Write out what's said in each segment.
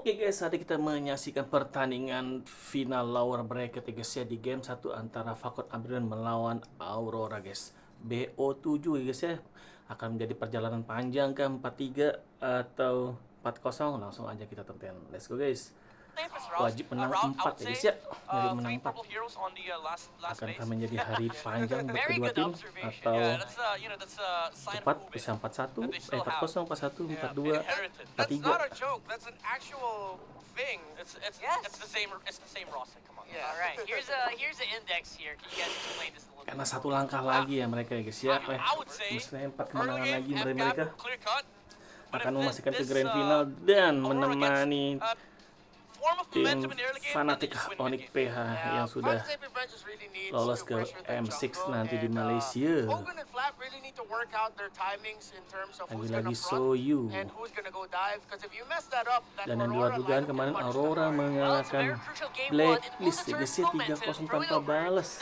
Oke guys, hari kita menyaksikan pertandingan final lower bracket ya guys ya, di game 1 antara Falcons Apbren melawan Aurora guys. BO7 ya guys ya. Akan menjadi perjalanan panjang ke 4-3 atau 4-0. Langsung aja kita tonton. Let's go guys. Wajib menang 4 ya guys ya. Jadi menang 4. Akankah menjadi hari panjang buat kedua tim atau cepat bisa 4-1, 4-0, 4-1, 4-2, 4-3. Karena satu langkah lagi ya mereka ya guys ya. Maksudnya 4 kemenangan lagi mereka akan memastikan ke grand final dan menemani tim fanatik Onyx PH yang sudah lolos ke M6 nanti di Malaysia. Lagi-lagi Soyou. Dan yang luar dugaan kemarin Aurora mengalahkan Blacklist ya guys ya, 3-0 tanpa balas.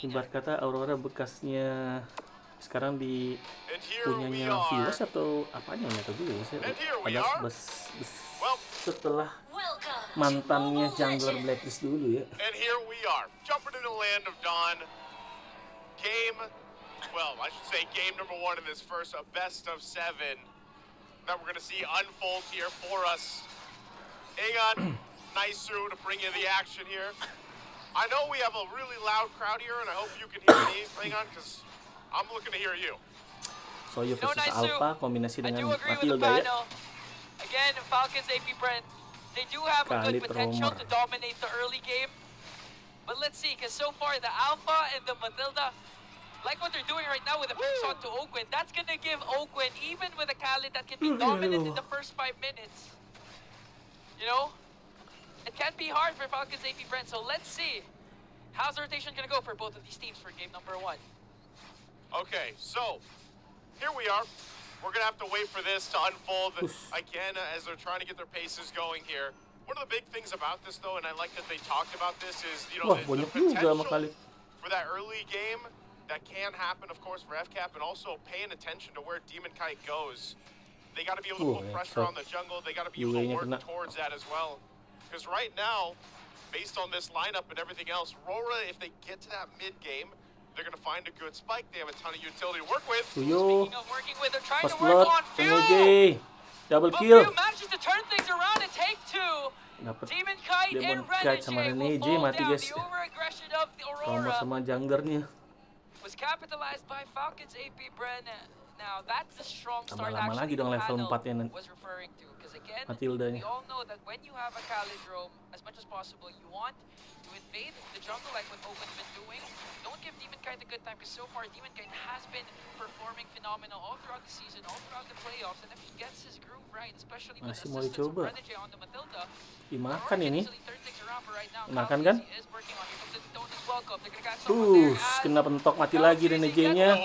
Ibarat kata Aurora bekasnya sekarang di punyanya Viewers atau apanya nggak tahu juga ya. Padahal setelah mantannya jungler Blacklist dulu ya. And here we are, jumping into the land of Dawn. Game number 1 in this first best of 7 that we're going to see unfold here for us. Hang on, nice through to bring you the action here. I know we have a really loud crowd here, and I hope you can hear me. Hang on, because I'm looking to hear you. Soyou versus Alpha, kombinasi dengan Matilda ya. Again, Falcons Apbren, they do have a good potential to dominate the early game. But let's see, because so far the Alpha and the Matilda, like what they're doing right now with the picks onto Oakwind, that's going to give Oakwind, even with a Khalid that can be dominant in the first 5 minutes, you know, it can be hard for Falcons Apbren. So let's see, how's the rotation going to go for both of these teams for game number 1? Okay, so here we are. We're going to have to wait for this to unfold again as they're trying to get their paces going here. One of the big things about this, though, and I like that they talked about this, is, you know, the potential for that early game that can happen, of course, for FCAP, and also paying attention to where Demon Kite goes. They got to be able to put pressure on the jungle. They got to be able to work towards that as well. Because right now, based on this lineup and everything else, Aurora, if they get to that mid-game, they're going to find a good spike. They have a ton of utility to work with. Suyo, first blood, NJ, double kill. Manages to turn things around and take 2. Demon Kite and Renegade sama NJ mati guys. Nomor sama junglernya. Was capitalized by Falcons Apbren. Now that's the strong start lama lagi dong level 4-nya was referring to, because again, Matildanya. we all know that when you have a Khalidrome, as much as possible, you want to invade the jungle like what Owen's been doing. Don't give Demon Kite a good time, because so far Demon Kite has been performing phenomenal all throughout the season, all throughout the playoffs, and if he gets his groove right, especially with Masih mau assistance from dicoba. Renegade on the Matilda, Dimakan ini. right now, Makan kan? Kena pentok mati lagi Renegade-nya.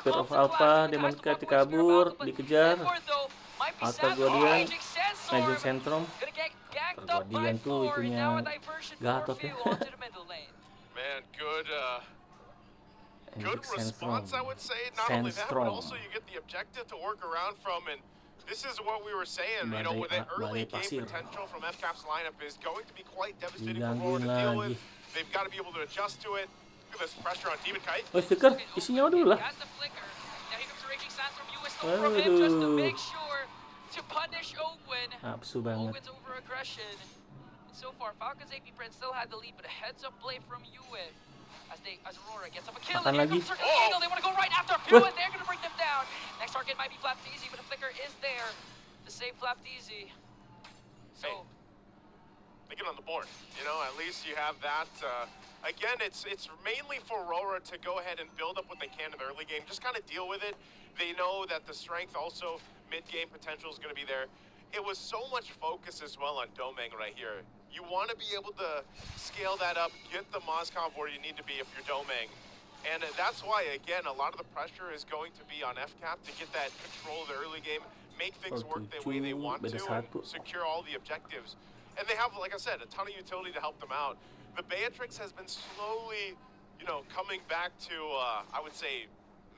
Spirit of Alpha, Demon Kite kabur, dikejar. Alpha Guardian, Magic Centrum. Guardian tuh itunya Gatot ya. Man, good response, I would say. Not only that, but also you get the objective to work around from, and this is what we were saying, you know, with an early game potential from FCAP's lineup is going to be quite devastating for Aurora to deal with. They've got to be able to adjust to it. Look at this pressure on Demon Kite. Oh, stiker, isinya dulu lah. Nafsu banget. So far, Falcons Apbren still had the lead, but a heads-up play from Uwe as Aurora gets up a kill. Makan lagi. They want to go right after Pew, and they're going to bring them down. Next target might be Flapteezy, but a flicker is there to save Flapteezy. So, they get on the board. You know, at least you have that. Again, it's mainly for Aurora to go ahead and build up what they can in the early game. Just kind of deal with it. They know that the strength also mid-game potential is going to be there. It was so much focus as well on Domeng right here. You want to be able to scale that up, get the Mozcov where you need to be if you're Domeng. And that's why, again, a lot of the pressure is going to be on FCAP to get that control of the early game, make things work the way they want to, and secure all the objectives. And they have, like I said, a ton of utility to help them out. The Beatrix has been slowly, you know, coming back to, I would say,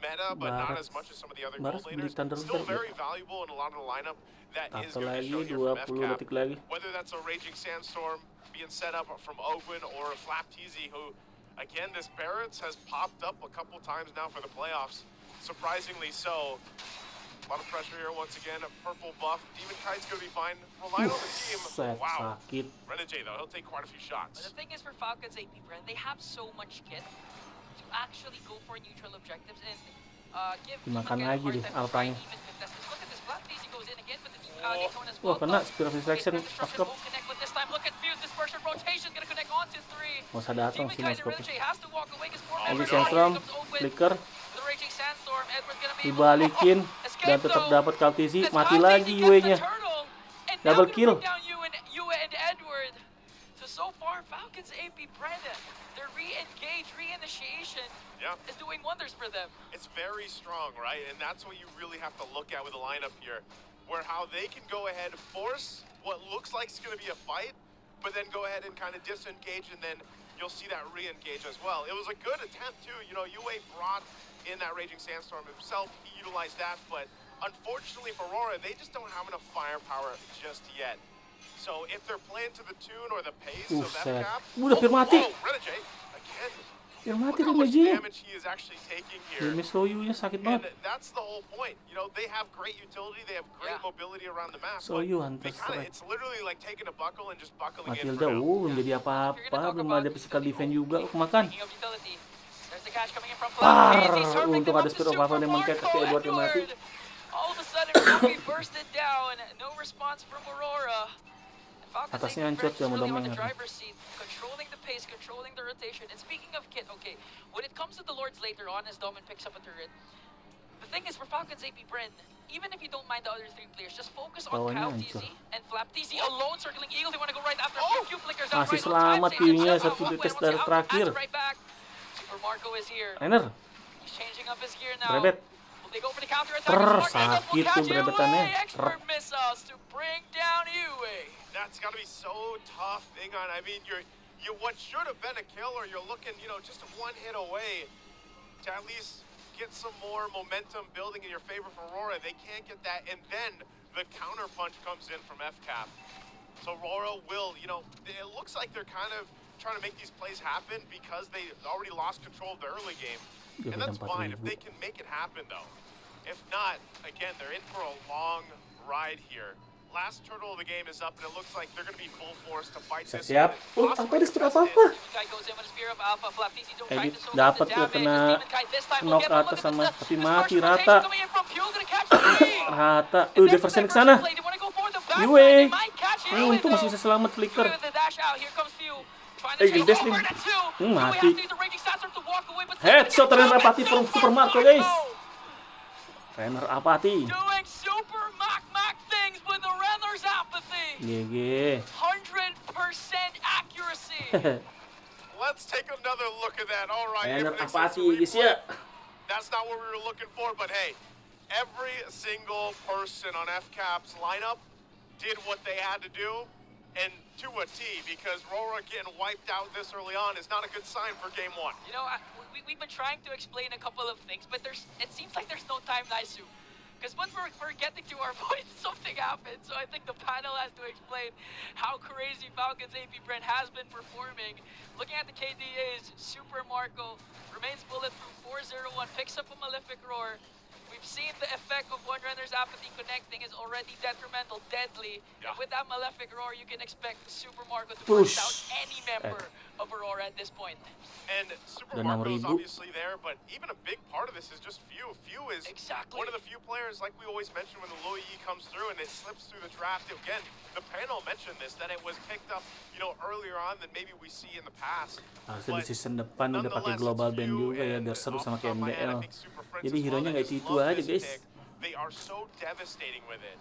meta, but not as much as some of the other gold laners. Still very valuable in a lot of the lineup. that is Satu going to lagi, show here from 20 detik lagi. whether that's a Raging Sandstorm being set up from Owen or Flapteasy, who, again, this Barrett's has popped up a couple times now for the playoffs. Surprisingly so. A lot of pressure here once again. A purple buff. Demon Kite's going to be fine. Relying on the team. Wow. Sakit. Renegade, though, he'll take quite a few But shots. the thing is for Falcons Apbren, they have so much kit to actually go for neutral objectives and give Dimakan Team lagi a deh hard time Alpanya. to even contest this. Look at this, Flapteasy goes in again, but the Daytona as Wah, well. kena Spear of Distraction Okay, Maskop. won't connect with this time. Look at Fuse dispersion rotation, gonna connect onto 3. Nggak usah datang Demon sih Kite and Maskopnya. Renegade has to walk away because more Lagi members Sandstorm, here comes Owen. flicker, The Raging Sandstorm, Edward's gonna be dibalikin escape dan tetap though. dapat Kaltizi, As mati Kaltizi lagi gets the Yue-nya. turtle, and now Double gonna kill. bring down Yue and Edward. So far, Falcons Apbren, their re-engage, re-initiation is doing wonders for them. It's very strong, right? And that's what you really have to look at with the lineup here, where how they can go ahead and force what looks like it's going to be a fight, but then go ahead and kind of disengage, and then you'll see that re-engage as well. It was a good attempt, too. You know, Yue brought in that Raging Sandstorm himself. He utilized that, but unfortunately for Aurora, they just don't have enough firepower just yet. So if they're playing to the tune or the pace of Buset. FCAP... Udah hampir mati. Renegade, again. Biar mati Look how much Renegade. damage he is actually taking here. Demi Soyou-nya sakit And banget. that's the whole point. You know, they have great utility, they have great mobility around the map. Soyou but Hunter they kinda, Strike. it's literally like taking a buckle and just buckling in Matilda, for now. belum jadi apa-apa, belum ada physical defense juga. Kemakan. Speaking of utility, there's the cash coming in from Par! Flapteasy, serving Untuk them ada up to Spear of Alpha Super Demon Cat, tapi Marco, Edward yang mati. All of a sudden, Ruby bursted down. No response from Aurora. Falcons Atasnya hancur, Apbren cuma really on domeng. the driver's seat, controlling the pace, controlling the rotation. And speaking of kit, okay, when it comes to the Lords later on, as Domin picks up a turret, the thing is for Falcons Apbren, even if you don't mind the other 3 players, just focus on Bawahnya Kaltizi and Flapteasy alone circling Eagle. They want to go right after few flickers Masih out right on selamat time. Piunya, Save satu himself. detes Wait, dari once terakhir. out, right back. Super Marco is here. Rainer, He's changing up his gear now. Brebet. Will they go for the counter attack? Sakit tuh brebetannya. Expert missiles to bring down Yue. That's got to be so tough, Ingon. I mean, you what should have been a kill, or you're looking, you know, just one hit away to at least get some more momentum building in your favor for Aurora. They can't get that, and then the counter punch comes in from FCAP. So Aurora will, you know, it looks like they're kind of trying to make these plays happen because they already lost control of the early game. And that's fine if they can make it happen, though. If not, again, they're in for a long ride here. Last turtle of the game is up, and it looks like they're going to be full force to fight this. Siap. Apa ada Spear apa-apa? Edit dapat tuh kena knock ke atas sama, tapi mati rata. Rata. Diversion ke sana. Yue. Untung masih bisa selamat flicker. Destin. Mati. Headshot Trainer Apati from Super Marco, guys. Trainer Apati. Doing super Mac things with the Renner's apathy. GG. 100% accuracy. Let's take another look at that. All right. Trainer Infinix Apati, is guys ya. That's not what we were looking for, but hey, every single person on FCAP's lineup did what they had to do, and to a T, because Aurora getting wiped out this early on is not a good sign for game 1. You know, we've been trying to explain a couple of things, but it seems like there's no time, Naisu. Because when we're getting to our point, something happened. So I think the panel has to explain how crazy Falcons Apbren has been performing. Looking at the KDAs, Super Marco remains bulletproof, 401, picks up a Malefic Roar. We've seen the effect of one runner's apathy connecting is already detrimental, deadly. And with that Malefic Roar, you can expect Super Marco to push out any member of Aurora at this point. And Super Marco is obviously there, but even a big part of this is just Few. Few is one of the few players, like we always mention, when the low E comes through and it slips through the draft. Again, the panel mentioned this, that it was picked up, you know, earlier on than maybe we see in the past. Harusnya di season depan udah pakai global band juga ya, biar seru sama kayak MDL. Jadi hero-nya nggak itu aja, guys. They are so devastating with it.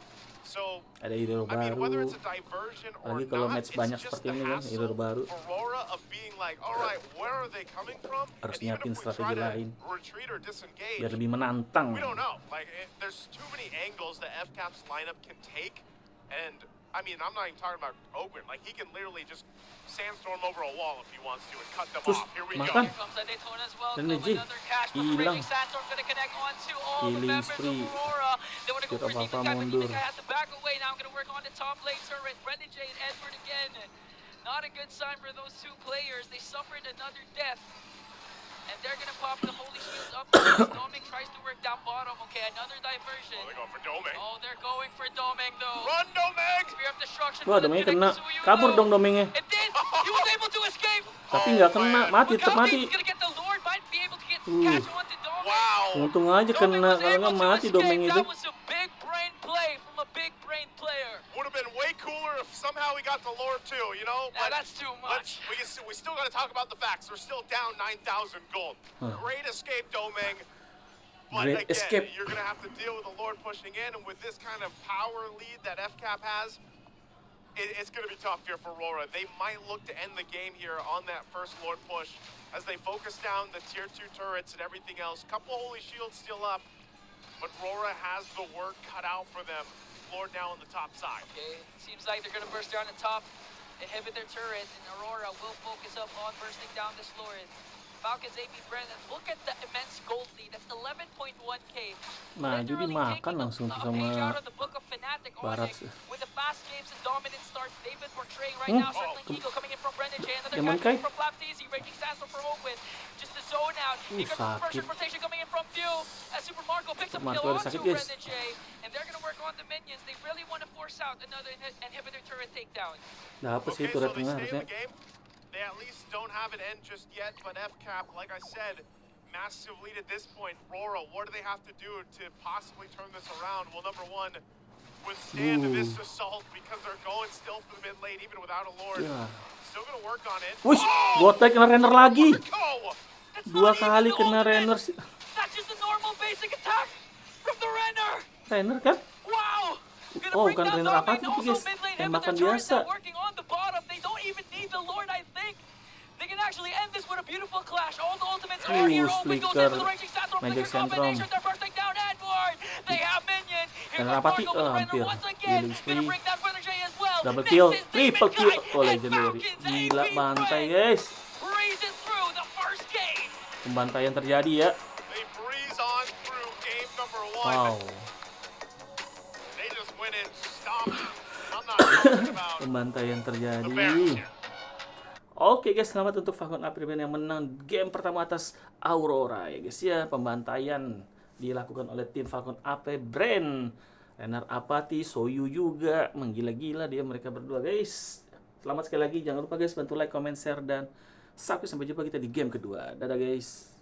So, ada hero I mean, whether baru. it's a diversion or Lagi kalau not, match it's banyak just seperti the ini kan, hero hassle baru. Aurora of being like, all right, where are they coming from? Harus And even nyiapin if we try strategi to lain retreat or disengage, biar lebih menantang. we don't know. Like, there's too many angles that FCAP's lineup can take, and I mean, I'm not even talking about Apbren. Like, he can literally just sandstorm over a wall if he wants to and cut them Terus, off. Here we makan. go. Here comes a Daytona as well. Dan Neji, Another cash from hilang. Raging Sandstorm gonna connect onto all the Killing members spree. of Aurora. They want to go Kira for a apa-apa demon guy, but mundur. demon guy has to back away. Now I'm gonna work on the top lane turret. Brendan J and Edward again. Not a good sign for those two players. They suffered another death. And they're gonna pop the holy shields up. Doming tries to work down bottom. Okay, another diversion. Oh, they're going for Doming. Oh, they're going for Doming though. Run, Doming! Spear of destruction. Wah, Domingnya kena. Kabur dong Domingnya. And then he was able to escape. Tapi nggak kena, mati, tetap mati. He's gonna get the Lord, might be able to get catch onto Doming. Wow! Untung aja kena, kalau nggak mati Doming itu. That was a big brain play from a big brain player. Would have been way cooler if somehow we got the Lord too, you know? Nah, that's too much. We still got to talk about the facts. We're still down 9,000 gold. Great escape, Doming. But Great again, escape. you're going to have to deal with the Lord pushing in, and with this kind of power lead that FCAP has, it's going to be tough here for Aurora. They might look to end the game here on that first Lord push as they focus down the tier 2 turrets and everything else. Couple holy shields still up, but Aurora has the work cut out for them. Lord now on the top side. Okay, seems like they're gonna burst down the top, inhibit their turret, and Aurora will focus up on bursting down this Lord. Falcons Apbren, and look at the immense gold lead. That's 11.1k. Maju Literally dimakan taking langsung a sama page out of the book of Fnatic on Barat. it. With the fast games and dominant starts they've been portraying right now. Circling Eagle coming in from Brendan J. Another Yaman catch kay. from Flapteasy. Raging Sandstorm for Open. Just the zone out. Here comes the first sakit. rotation coming in from View. As Super Marco picks up Marco kill ada onto sakit, guys. Brendan J. And they're gonna work on the minions. They really want to force out another inhibitor turret takedown. Dapat sih Okay, turret so they tengah stay in harusnya. the game. They at least don't have an end just yet, but FCAP, like I said, massive lead at this point. Aurora, what do they have to do to possibly turn this around? Well, number one, withstand this assault because they're going still for the mid lane even without a Lord. Ya. Still gonna work on it. Wush, botek kena Renner lagi. Go! That's Dua not even kali the kena ultimate. Renner. That's just a normal basic attack from the Renner. Renner kan? Wow! Gonna Oh, bring bukan down Renner apa Doming. tuh, Also guys? mid lane Tembakan inhibitor turrets biasa. that working on the bottom. They don't even need the Lord, I think. They can actually end this with a beautiful clash. All the ultimates are here. Open goes in for the Raging Sandstorm. Magic Flicker combination. They're bursting down Edward. They have minions. Here Renner comes apa, Marco Ti? with the Renner Hampir. once again. Killing Gonna spree. bring down Brother J as well. Double Next kill, is triple Demon kill. Guy Oh, and legendary. Falcons Gila, Apbren bantai guys. breezing through the first game. Pembantaian terjadi ya. They breeze on through game number 1. Wow. They just went in stomping. I'm not talking about Pembantaian the terjadi. Bears here. Oke guys, selamat untuk Falcons Apbren yang menang game pertama atas Aurora ya guys ya. Pembantaian dilakukan oleh tim Falcons Apbren. Renner Apati, Soyou juga menggila-gila dia mereka berdua guys. Selamat sekali lagi, jangan lupa guys bantu like, comment, share dan subscribe. Sampai jumpa kita di game kedua. Dadah guys.